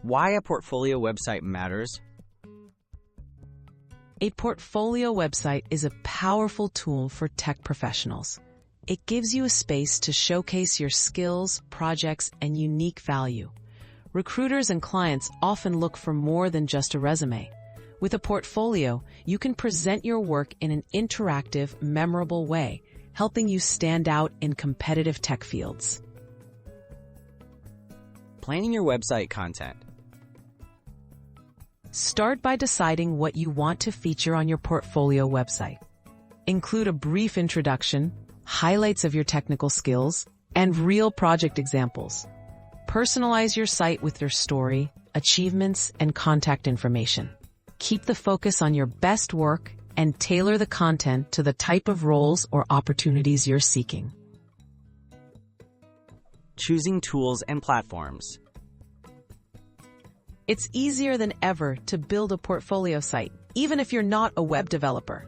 Why a portfolio website matters. A portfolio website is a powerful tool for tech professionals. It gives you a space to showcase your skills, projects, and unique value. Recruiters and clients often look for more than just a resume. With a portfolio, you can present your work in an interactive, memorable way, helping you stand out in competitive tech fields. Planning your website content. Start by deciding what you want to feature on your portfolio website. Include a brief introduction, highlights of your technical skills, and real project examples. Personalize your site with your story, achievements, and contact information. Keep the focus on your best work and tailor the content to the type of roles or opportunities you're seeking. Choosing tools and platforms. It's easier than ever to build a portfolio site, even if you're not a web developer.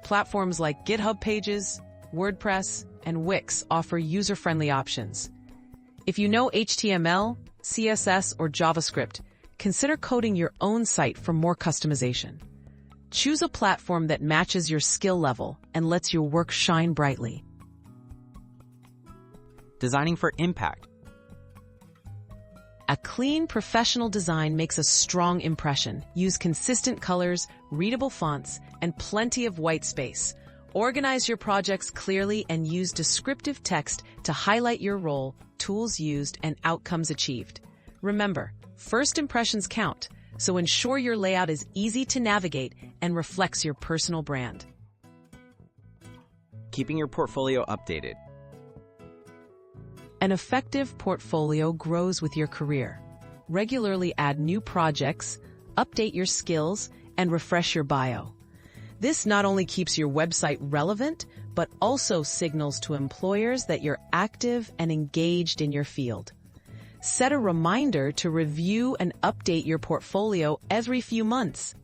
Platforms like GitHub Pages, WordPress, and Wix offer user-friendly options. If you know HTML, CSS, or JavaScript, consider coding your own site for more customization. Choose a platform that matches your skill level and lets your work shine brightly. Designing for impact. A clean, professional design makes a strong impression. Use consistent colors, readable fonts, and plenty of white space. Organize your projects clearly and use descriptive text to highlight your role, tools used, and outcomes achieved. Remember, first impressions count, so ensure your layout is easy to navigate and reflects your personal brand. Keeping your portfolio updated. An effective portfolio grows with your career. Regularly add new projects, update your skills, and refresh your bio. This not only keeps your website relevant, but also signals to employers that you're active and engaged in your field. Set a reminder to review and update your portfolio every few months.